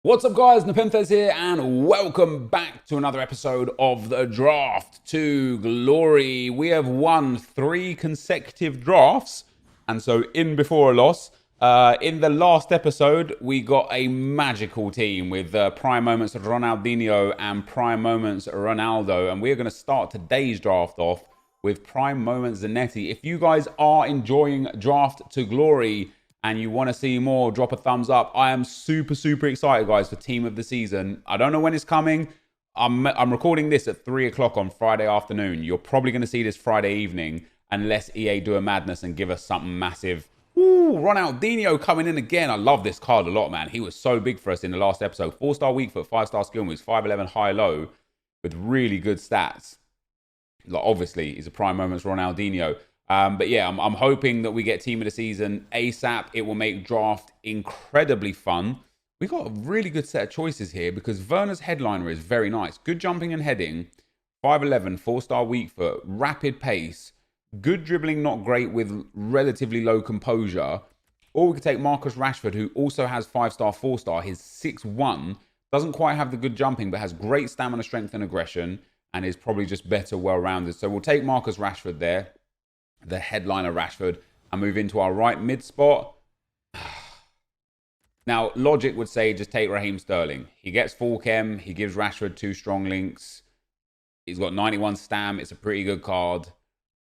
What's up, guys? NepentheZ here, and welcome back to another episode of the Draft to Glory. We have won 3 consecutive drafts, and so in before a loss. In the last episode, we got a magical team with prime moments of Ronaldinho and prime moments Ronaldo, and we're going to start today's draft off with prime moments Zanetti. If you guys are enjoying Draft to Glory and you want to see more, drop a thumbs up. I am super excited, guys, for team of the season. I don't know when it's coming. I'm recording this at 3 o'clock on Friday afternoon. You're probably going to see this Friday evening unless EA do a madness and give us something massive. Ooh, Ronaldinho coming in again. I love this card a lot, man. He was so big for us in the last episode. 4-star weak foot, 5-star skill moves, 5'11" high-low with really good stats. Like, obviously, he's a prime moments Ronaldinho. But yeah, I'm hoping that we get team of the season ASAP. It will make draft incredibly fun. We got a really good set of choices here because Werner's headliner is very nice. Good jumping and heading, 5'11", 4-star weak foot, rapid pace, good dribbling, not great with relatively low composure. Or we could take Marcus Rashford, who also has 5-star, 4-star. His 6'1", doesn't quite have the good jumping, but has great stamina, strength, and aggression, and is probably just better, well-rounded. So we'll take Marcus Rashford there, the headliner Rashford, and move into our right mid spot. Now, logic would say just take Raheem Sterling. He gets full chem. He gives Rashford 2 strong links. He's got 91 stam. It's a pretty good card.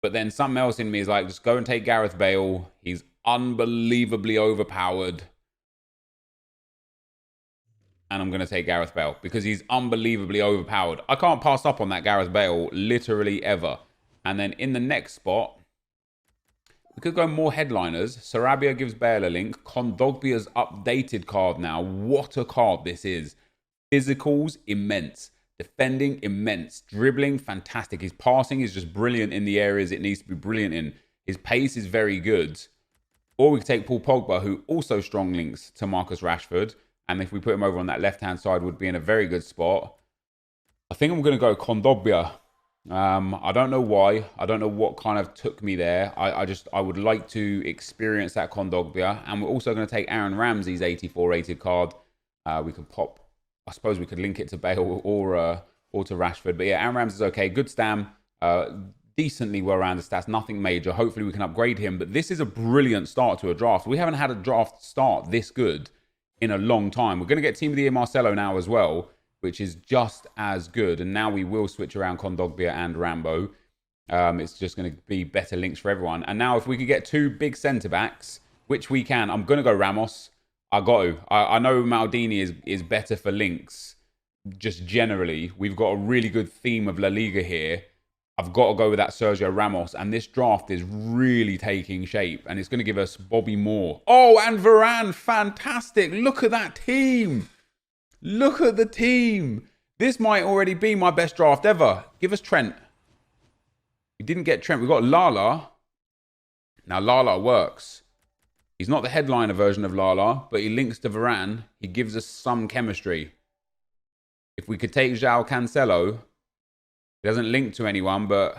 But then something else in me is like, just go and take Gareth Bale. He's unbelievably overpowered. And I'm going to take Gareth Bale because he's unbelievably overpowered. I can't pass up on that Gareth Bale literally ever. And then in the next spot, we could go more headliners. Sarabia gives Bale a link. Kondogbia's updated card now. What a card this is. Physicals, immense. Defending, immense. Dribbling, fantastic. His passing is just brilliant in the areas it needs to be brilliant in. His pace is very good. Or we could take Paul Pogba, who also strong links to Marcus Rashford. And if we put him over on that left-hand side, would be in a very good spot. I think I'm going to go Kondogbia. I don't know why. I don't know what kind of took me there. I would like to experience that Kondogbia. And we're also going to take Aaron Ramsey's 84 rated card. We can pop, I suppose we could link it to Bale or to Rashford. But yeah, Aaron Ramsey's okay. Good stam. Decently well-rounded stats. Nothing major. Hopefully we can upgrade him. But this is a brilliant start to a draft. We haven't had a draft start this good in a long time. We're going to get Team of the Year Marcelo now as well, which is just as good. And now we will switch around Kondogbia and Rambo. It's just going to be better links for everyone. And now if we could get 2 big centre-backs, which we can, I'm going to go Ramos. I got to. I know Maldini is better for links, just generally. We've got a really good theme of La Liga here. I've got to go with that Sergio Ramos. And this draft is really taking shape. And it's going to give us Bobby Moore. Oh, and Varane. Fantastic. Look at that team. Look at the team. This might already be my best draft ever. Give us Trent. We didn't get Trent. We got Lala. Now, Lala works. He's not the headliner version of Lala, but he links to Varane. He gives us some chemistry. If we could take João Cancelo, he doesn't link to anyone, but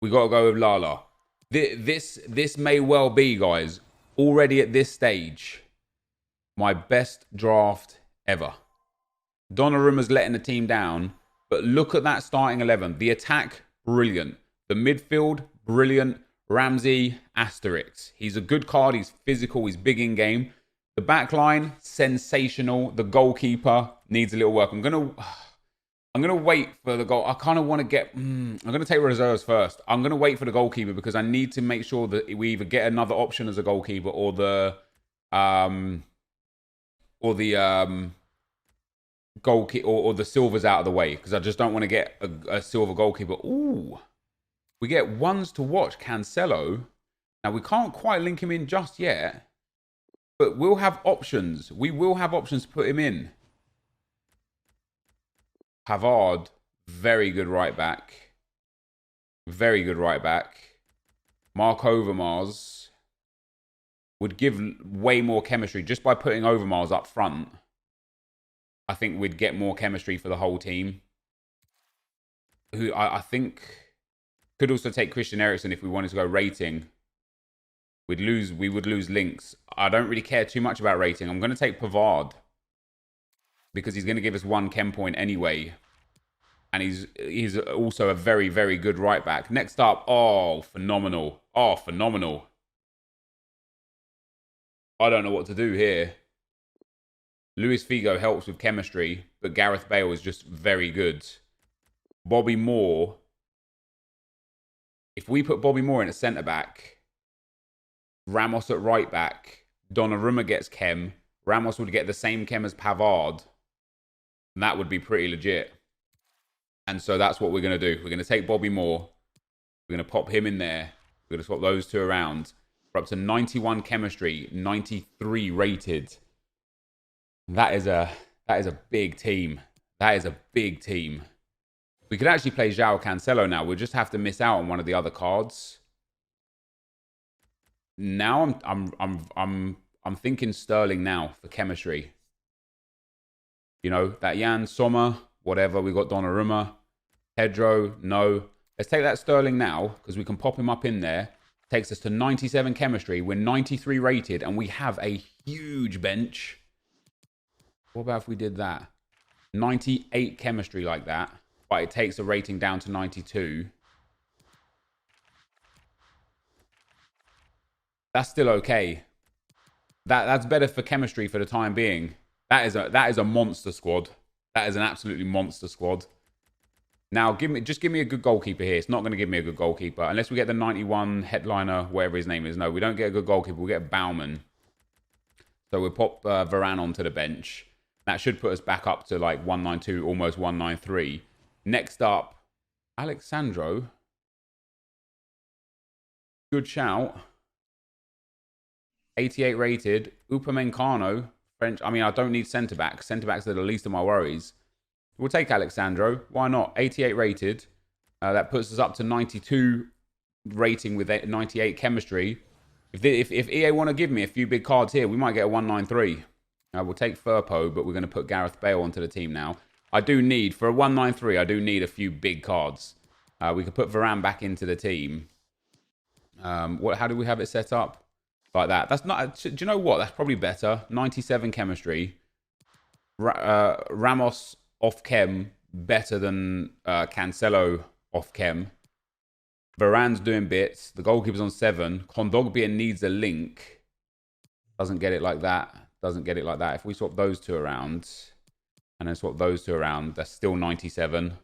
we got to go with Lala. This may well be, guys, already at this stage, my best draft ever. Donnarumma's letting the team down, but look at that starting 11. The attack, brilliant. The midfield, brilliant. Ramsey, asterisk. He's a good card. He's physical. He's big in game. The back line, sensational. The goalkeeper needs a little work. I'm gonna wait for the goal. I kind of want to get. I'm gonna take reserves first. I'm gonna wait for the goalkeeper because I need to make sure that we either get another option as a goalkeeper or the goalkeeper or the silver's out of the way, because I just don't want to get a silver goalkeeper. Ooh, we get ones to watch. Cancelo. Now we can't quite link him in just yet, but we'll have options. We will have options to put him in. Pavard, very good right back. Very good right back. Mark Overmars would give way more chemistry just by putting Overmars up front. I think we'd get more chemistry for the whole team. Who I think could also take Christian Eriksen if we wanted to go rating. We would lose links. I don't really care too much about rating. I'm going to take Pavard because he's going to give us 1 chem point anyway. And he's also a very, very good right back. Next up, oh, phenomenal. Oh, phenomenal. I don't know what to do here. Luis Figo helps with chemistry, but Gareth Bale is just very good. Bobby Moore. If we put Bobby Moore in at centre-back, Ramos at right-back, Donnarumma gets chem, Ramos would get the same chem as Pavard, and that would be pretty legit. And so that's what we're going to do. We're going to take Bobby Moore. We're going to pop him in there. We're going to swap those two around. We're up to 91 chemistry, 93 rated. That is a big team. That is a big team. We could actually play João Cancelo now. We'll just have to miss out on one of the other cards. Now I'm thinking Sterling now for chemistry. You know, that Jan Sommer, whatever. We got Donnarumma, Pedro, no. Let's take that Sterling now because we can pop him up in there. Takes us to 97 chemistry. We're 93 rated and we have a huge bench. What about if we did that? 98 chemistry like that, but it takes a rating down to 92. That's still okay. That's better for chemistry for the time being. That is a monster squad. That is an absolutely monster squad. Now, just give me a good goalkeeper here. It's not going to give me a good goalkeeper unless we get the 91 headliner, whatever his name is. No, we don't get a good goalkeeper. We'll get Bauman. So we'll pop Varane onto the bench. That should put us back up to like 192, almost 193. Next up, Alexandro. Good shout. 88 rated. Upamecano. French. I mean, I don't need centre-backs. Centre-backs are the least of my worries. We'll take Alexandro. Why not? 88 rated. That puts us up to 92 rating with 98 chemistry. If EA want to give me a few big cards here, we might get a 193. We'll take Firpo, but we're going to put Gareth Bale onto the team now. I do need, for a 193, I do need a few big cards. We could put Varane back into the team. How do we have it set up? Like that. That's not. Do you know what? That's probably better. 97 chemistry. Ramos off chem better than Cancelo off chem. Varane's doing bits. The goalkeeper's on 7. Kondogbia needs a link. Doesn't get it like that. Doesn't get it like that. If we swap those two around and then swap those two around, that's still 97.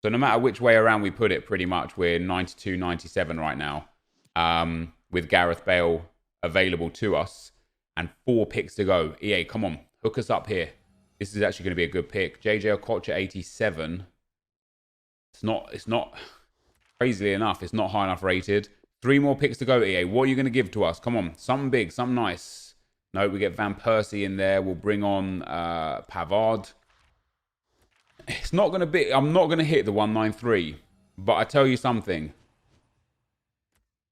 So no matter which way around we put it, pretty much we're 92, 97 right now. With Gareth Bale available to us and 4 picks to go. EA, come on, hook us up here. This is actually going to be a good pick. JJ Okocha 87. It's not crazily enough. It's not high enough rated. 3 more picks to go, EA. What are you going to give to us? Come on, something big, something nice. No, we get Van Persie in there. We'll bring on Pavard. It's not going to be... I'm not going to hit the 193. But I tell you something.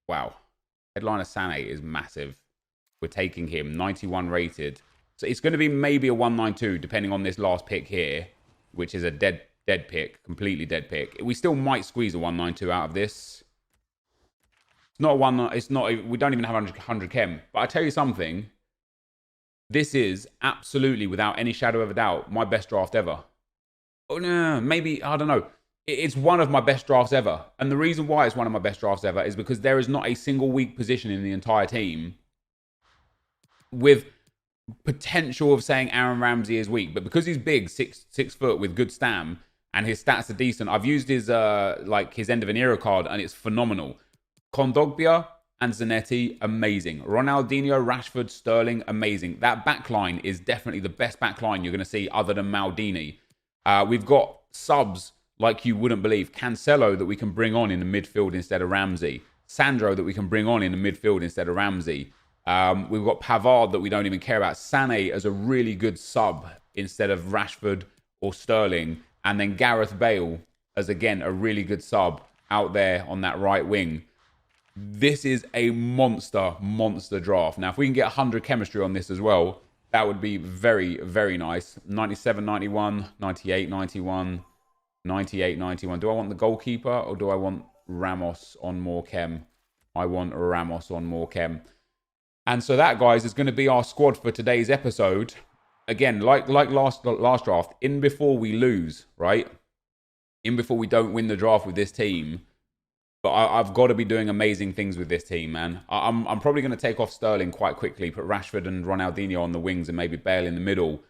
Wow. Headliner Sané is massive. We're taking him. 91 rated. So it's going to be maybe a 192, depending on this last pick here, which is a dead pick. Completely dead pick. We still might squeeze a 192 out of this. It's not a one... It's not... We don't even have 100 chem. But I tell you something... This is absolutely, without any shadow of a doubt, my best draft ever. Oh, no, maybe, I don't know. It's one of my best drafts ever. And the reason why it's one of my best drafts ever is because there is not a single weak position in the entire team with potential of saying Aaron Ramsey is weak. But because he's big, six foot with good stam, and his stats are decent, I've used his his end of an era card, and it's phenomenal. Kondogbia and Zanetti, amazing. Ronaldinho, Rashford, Sterling, amazing. That backline is definitely the best backline you're going to see other than Maldini. We've got subs like you wouldn't believe. Cancelo that we can bring on in the midfield instead of Ramsey. Sandro that we can bring on in the midfield instead of Ramsey. We've got Pavard that we don't even care about. Sané as a really good sub instead of Rashford or Sterling. And then Gareth Bale as, again, a really good sub out there on that right wing. This is a monster draft. Now, if we can get 100 chemistry on this as well, that would be very, very nice. 97, 91, 98, 91, 98, 91. Do I want the goalkeeper or do I want Ramos on more chem? I want Ramos on Morechem. And so that, guys, is going to be our squad for today's episode. Again, like last draft, in before we lose, right? In before we don't win the draft with this team. But I've got to be doing amazing things with this team, man. I'm probably going to take off Sterling quite quickly, put Rashford and Ronaldinho on the wings and maybe Bale in the middle.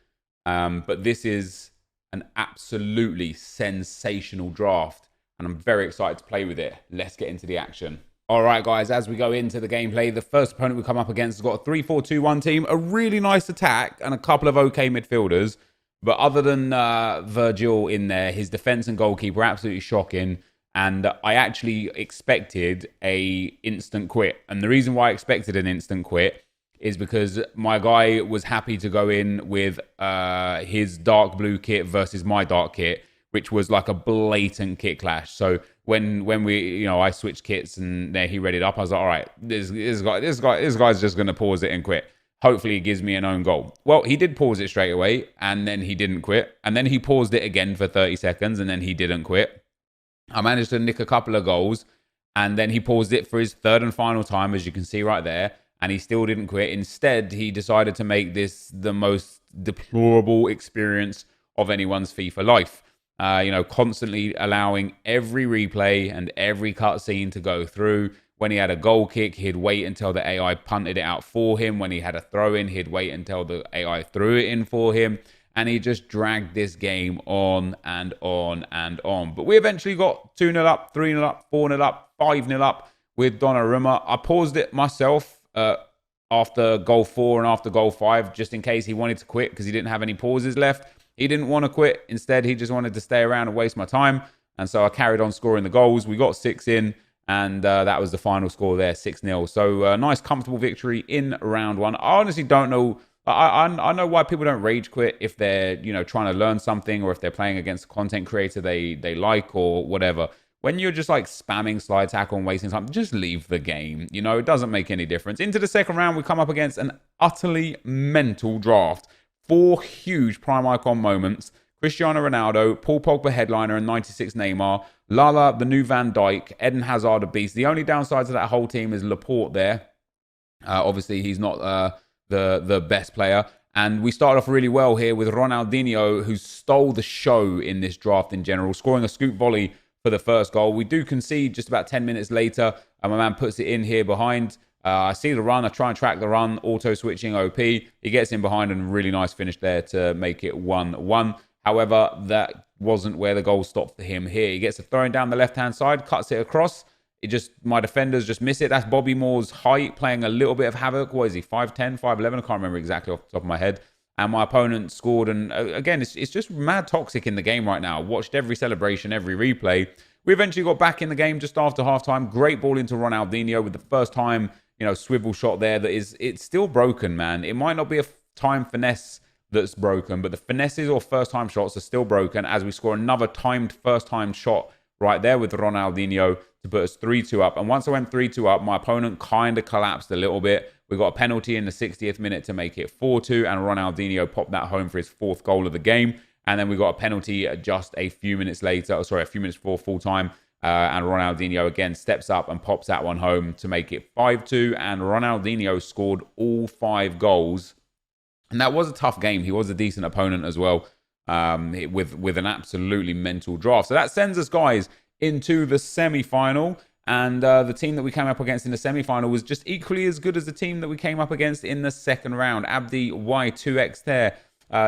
But this is an absolutely sensational draft, and I'm very excited to play with it. Let's get into the action. All right, guys, as we go into the gameplay, the first opponent we come up against has got a 3-4-2-1 team, a really nice attack, and a couple of okay midfielders. But other than Virgil in there, his defense and goalkeeper are absolutely shocking. And I actually expected a instant quit. And the reason why I expected an instant quit is because my guy was happy to go in with his dark blue kit versus my dark kit, which was like a blatant kit clash. So when we, I switched kits and there he read it up, I was like, all right, this guy's just gonna pause it and quit. Hopefully he gives me an own goal. Well, he did pause it straight away, and then he didn't quit, and then he paused it again for 30 seconds, and then he didn't quit. I managed to nick a couple of goals, and then he paused it for his third and final time, as you can see right there, and he still didn't quit. Instead, he decided to make this the most deplorable experience of anyone's FIFA life. Constantly allowing every replay and every cutscene to go through. When he had a goal kick, he'd wait until the AI punted it out for him. When he had a throw-in, he'd wait until the AI threw it in for him. And he just dragged this game on and on and on. But we eventually got 2-0 up, 3-0 up, 4-0 up, 5-0 up with Donnarumma. I paused it myself after goal 4 and after goal 5, just in case he wanted to quit because he didn't have any pauses left. He didn't want to quit. Instead, he just wanted to stay around and waste my time. And so I carried on scoring the goals. We got 6 in, and that was the final score there, 6-0. So nice, comfortable victory in round 1. I honestly don't know. I know why people don't rage quit if they're, trying to learn something, or if they're playing against a content creator they like or whatever. When you're just like spamming slide tackle and wasting time, just leave the game. It doesn't make any difference. Into the second round, we come up against an utterly mental draft. 4 huge prime icon moments. Cristiano Ronaldo, Paul Pogba headliner, and 96 Neymar. Lala, the new Van Dijk. Eden Hazard, a beast. The only downside to that whole team is Laporte there. Obviously, he's not the best player. And we started off really well here with Ronaldinho, who stole the show in this draft in general, scoring a scoop volley for the first goal. We do concede just about 10 minutes later, and my man puts it in here behind. I see the run. I try and track the run. Auto-switching OP. He gets in behind, and really nice finish there to make it 1-1. However, that wasn't where the goal stopped for him here. He gets a throw down the left-hand side, cuts it across. My defenders just miss it. That's Bobby Moore's height playing a little bit of havoc. What is he, 5'10", 5'11"? I can't remember exactly off the top of my head. And my opponent scored. And again, it's just mad toxic in the game right now. Watched every celebration, every replay. We eventually got back in the game just after halftime. Great ball into Ronaldinho with the first time, swivel shot there. It's still broken, man. It might not be a time finesse that's broken, but the finesses or first time shots are still broken, as we score another timed first time shot right there with Ronaldinho to put us 3-2 up. And once I went 3-2 up, my opponent kind of collapsed a little bit. We got a penalty in the 60th minute to make it 4-2, and Ronaldinho popped that home for his 4th goal of the game. And then we got a penalty just a few minutes before full time. And Ronaldinho again steps up and pops that one home to make it 5-2. And Ronaldinho scored all 5 goals. And that was a tough game. He was a decent opponent as well, with an absolutely mental draft. So that sends us, guys, into the semi-final. And the team that we came up against in the semi-final was just equally as good as the team that we came up against in the second round. Abdi Y2X there.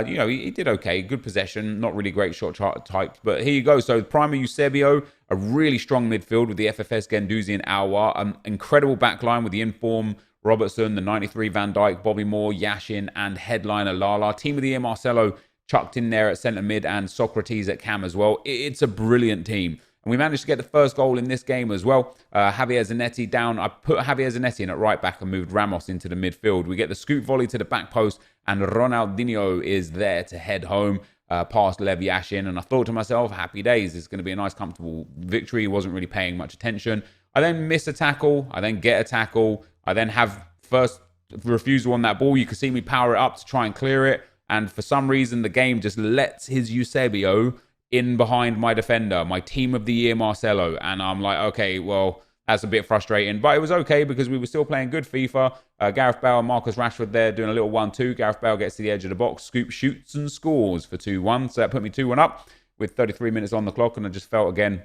He did okay. Good possession. Not really great shot type. But here you go. So Prima Eusebio, a really strong midfield with the FFS Guendouzi and Aouar. Incredible backline with the inform Robertson, the 93 Van Dijk, Bobby Moore, Yashin, and headliner Lala. Team of the year Marcelo chucked in there at centre mid, and Socrates at cam as well. It's a brilliant team. And we managed to get the first goal in this game as well. Javier Zanetti down. I put Javier Zanetti in at right back and moved Ramos into the midfield. We get the scoop volley to the back post, and Ronaldinho is there to head home past Lev Yashin. And I thought to myself, happy days. It's going to be a nice, comfortable victory. He wasn't really paying much attention. I then miss a tackle. I then get a tackle. I then have first refusal on that ball. You can see me power it up to try and clear it. And for some reason, the game just lets his Eusebio in behind my defender, my team of the year, Marcelo. And I'm like, okay, well, That's a bit frustrating, but it was okay because we were still playing good FIFA. Gareth Bale and Marcus Rashford there doing a little 1-2. Gareth Bale gets to the edge of the box, scoops, shoots, and scores for 2-1. So that put me 2-1 up with 33 minutes on the clock, and I just felt, again,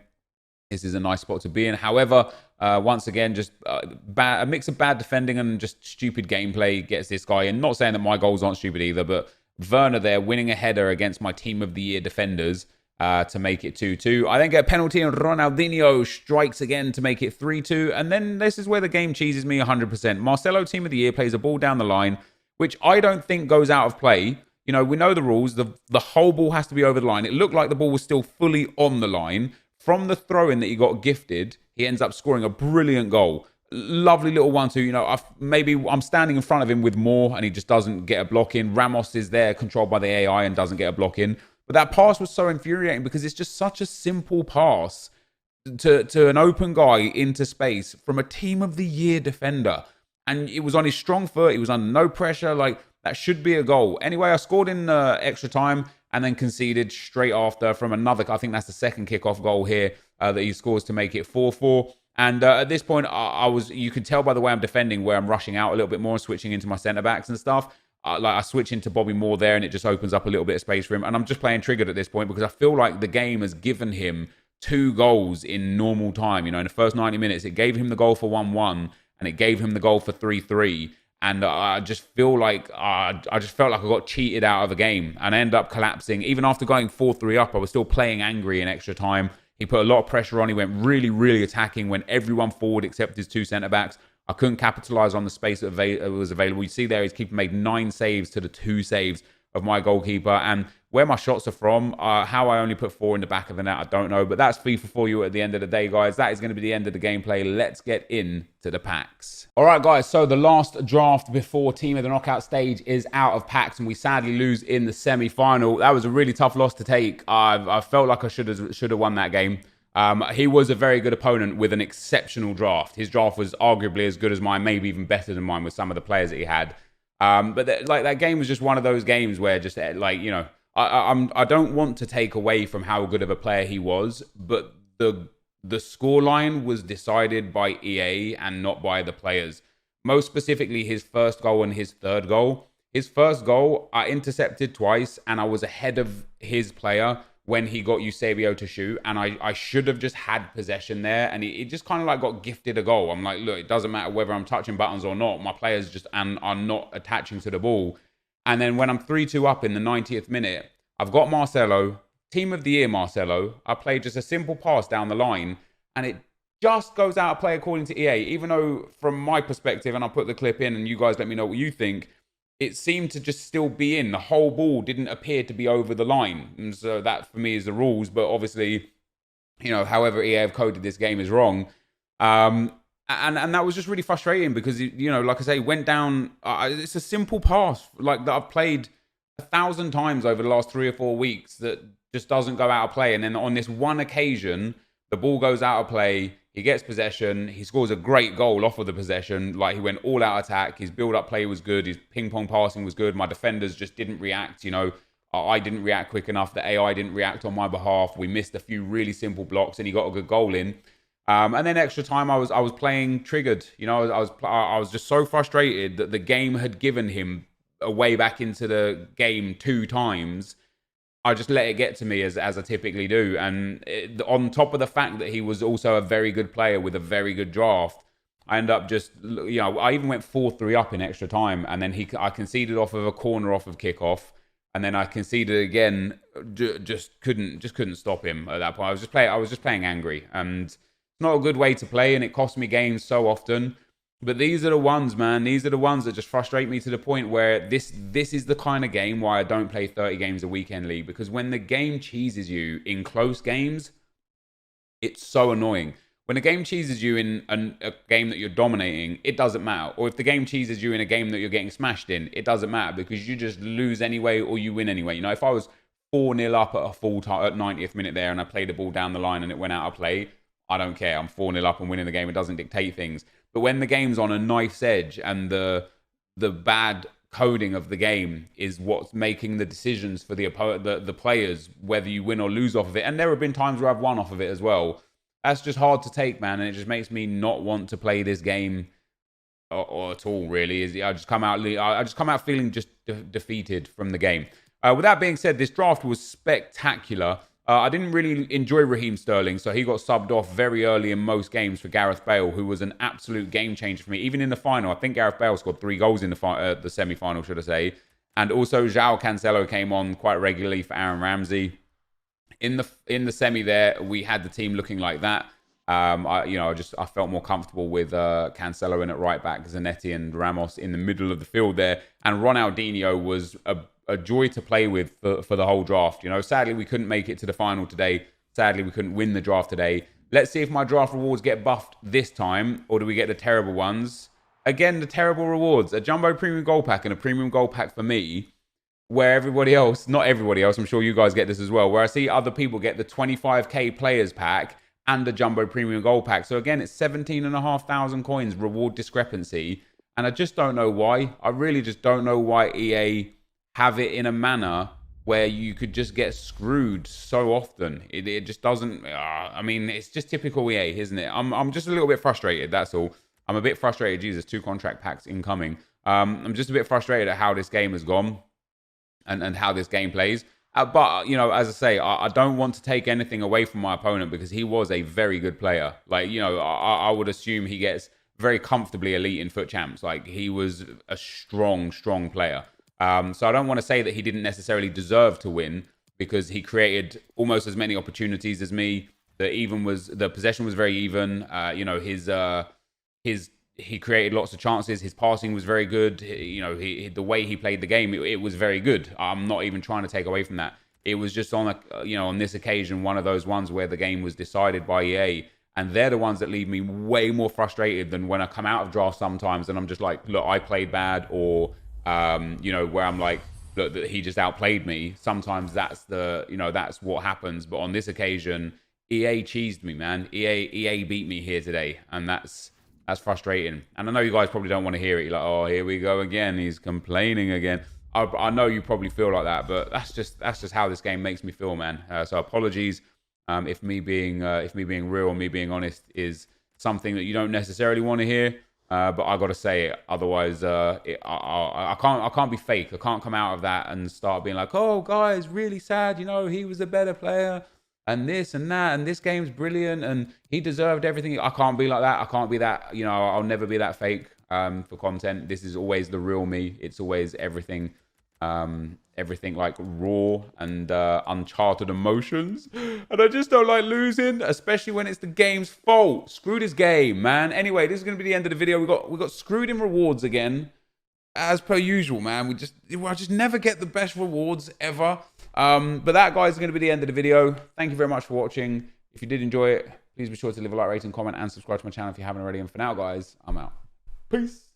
this is a nice spot to be in. However, once again, just a mix of bad defending and just stupid gameplay gets this guy in. Not saying that my goals aren't stupid either, but Werner there winning a header against my Team of the Year defenders to make it 2-2. I then get a penalty and Ronaldinho strikes again to make it 3-2. And then this is where the game cheeses me 100%. Marcelo, Team of the Year, plays a ball down the line, which I don't think goes out of play. You know, we know the rules. The whole ball has to be over the line. It looked like the ball was still fully on the line. From the throw-in that he got gifted, he ends up scoring a brilliant goal. Lovely little 1-2. You know, maybe I'm standing in front of him with more and he just doesn't get a block in. Ramos is there, controlled by the AI, and doesn't get a block in. But that pass was so infuriating because it's just such a simple pass to an open guy into space from a Team of the Year defender. And it was on his strong foot. He was under no pressure. Like, that should be a goal. Anyway, I scored in extra time and then conceded straight after from another. I think that's the second kickoff goal here that he scores to make it 4-4. And at this point, you could tell by the way I'm defending where I'm rushing out a little bit more, switching into my centre-backs and stuff. I switch into Bobby Moore there and it just opens up a little bit of space for him. And I'm just playing triggered at this point because I feel like the game has given him 2 goals in normal time. You know, in the first 90 minutes, it gave him the goal for 1-1 and it gave him the goal for 3-3. And I just feel like I just felt like I got cheated out of the game and I ended up collapsing. Even after going 4-3 up, I was still playing angry in extra time. He put a lot of pressure on. He went really, really attacking, went everyone forward except his 2 centre-backs. I couldn't capitalize on the space that was available. You see there, his keeper made 9 saves to the 2 saves of my goalkeeper. And where my shots are from, how I only put 4 in the back of the net, I don't know. But that's FIFA for you at the end of the day, guys. That is going to be the end of the gameplay. Let's get into the packs. All right, guys. So the last draft before Team of the Knockout stage is out of packs, and we sadly lose in the semi-final. That was a really tough loss to take. I felt like I should have won that game. He was a very good opponent with an exceptional draft. His draft was arguably as good as mine, maybe even better than mine with some of the players that he had. But that game was just one of those games where just like, you know, I don't want to take away from how good of a player he was, but the scoreline was decided by EA and not by the players. Most specifically, his first goal and his third goal. His first goal, I intercepted twice, and I was ahead of his player when he got Eusebio to shoot, and I should have just had possession there, and he just kind of like got gifted a goal. I'm like, look, it doesn't matter whether I'm touching buttons or not. My players just are not attaching to the ball. And then when I'm 3-2 up in the 90th minute, I've got Marcelo, Team of the Year Marcelo. I played just a simple pass down the line, and it just goes out of play according to EA, even though from my perspective, and I'll put the clip in and you guys let me know what you think, it seemed to just still be in. The whole ball didn't appear to be over the line. And so that, for me, is the rules. But obviously, you know, however EA have coded this game is wrong. And that was just really frustrating because, you know, like I say, went down. It's a simple pass like that I've played 1,000 times over the last 3 or 4 weeks that just doesn't go out of play. And then on this one occasion, the ball goes out of play. He gets possession. He scores a great goal off of the possession. Like, he went all out attack. His build-up play was good. His ping-pong passing was good. My defenders just didn't react. You know, I didn't react quick enough. The AI didn't react on my behalf. We missed a few really simple blocks, and he got a good goal in. And then extra time, I was playing triggered. You know, I was just so frustrated that the game had given him a way back into the game 2 times. I just let it get to me as I typically do. And on top of the fact that he was also a very good player with a very good draft, I end up just, you know, I even went 4-3 up in extra time. And then I conceded off of a corner off of kickoff. And then I conceded again, just couldn't stop him at that point. I was just playing angry. And it's not a good way to play, and it cost me games so often. But these are the ones, man. These are the ones that just frustrate me to the point where this is the kind of game why I don't play 30 games a weekend league. Because when the game cheeses you in close games, it's so annoying. When a game cheeses you in a game that you're dominating, it doesn't matter. Or if the game cheeses you in a game that you're getting smashed in, it doesn't matter because you just lose anyway or you win anyway. You know, if I was 4-0 up at a full time at 90th minute there and I played the ball down the line and it went out of play, I don't care. I'm 4-0 up and winning the game. It doesn't dictate things. But when the game's on a knife's edge and the bad coding of the game is what's making the decisions for the players, whether you win or lose off of it. And there have been times where I've won off of it as well. that's just hard to take, man. And it just makes me not want to play this game or at all, really. I just come out feeling just defeated from the game. With that being said, this draft was spectacular. I didn't really enjoy Raheem Sterling, so he got subbed off very early in most games for Gareth Bale, who was an absolute game changer for me. Even in the final, I think Gareth Bale scored 3 goals in the semi-final, should I say. And also, João Cancelo came on quite regularly for Aaron Ramsey. In the semi there, we had the team looking like that. I felt more comfortable with Cancelo in at right back, Zanetti and Ramos in the middle of the field there. And Ronaldinho was a joy to play with for the whole draft. Sadly, we couldn't make it to the final today. Sadly, we couldn't win the draft today. Let's see if my draft rewards get buffed this time, or do we get the terrible ones? Again, the terrible rewards. A jumbo premium gold pack and a premium gold pack for me, where everybody else, not everybody else, I'm sure you guys get this as well, where I see other people get the 25k players pack and the jumbo premium gold pack. So again, it's 17,500 coins reward discrepancy. And I just don't know why. I really just don't know why EA have it in a manner where you could just get screwed so often. It just doesn't, it's just typical EA, isn't it? I'm just a little bit frustrated, that's all. I'm a bit frustrated. Jesus, 2 contract packs incoming. I'm just a bit frustrated at how this game has gone and how this game plays. But, as I say, I don't want to take anything away from my opponent because he was a very good player. Like, I would assume he gets very comfortably elite in FUT Champs. Like, he was a strong, strong player. So I don't want to say that he didn't necessarily deserve to win because he created almost as many opportunities as me. The possession was very even. He created lots of chances. His passing was very good. The way he played the game, it was very good. I'm not even trying to take away from that. It was just on this occasion, one of those ones where the game was decided by EA. And they're the ones that leave me way more frustrated than when I come out of draft sometimes and I'm just like, look, I played bad, or where I'm like, look, that he just outplayed me. Sometimes that's that's what happens. But on this occasion, EA cheesed me, man. EA beat me here today, and that's frustrating. And I know you guys probably don't want to hear it. You're like, oh, here we go again. He's complaining again. I know you probably feel like that, but that's just how this game makes me feel, man. So apologies if me being real and me being honest is something that you don't necessarily want to hear. But I got to say it. Otherwise, I can't be fake. I can't come out of that and start being like, oh, guys, really sad. He was a better player. And this and that, and this game's brilliant, and he deserved everything. I can't be like that. I can't be that, I'll never be that fake for content. This is always the real me. It's always everything like raw and uncharted emotions. And I just don't like losing, especially when it's the game's fault. Screw this game, man. Anyway, this is going to be the end of the video. We got screwed in rewards again. As per usual, man. I just never get the best rewards ever. But that, guys, is going to be the end of the video. Thank you very much for watching. If you did enjoy it, please be sure to leave a like, rate, and comment, and subscribe to my channel if you haven't already. And for now, guys, I'm out. Peace.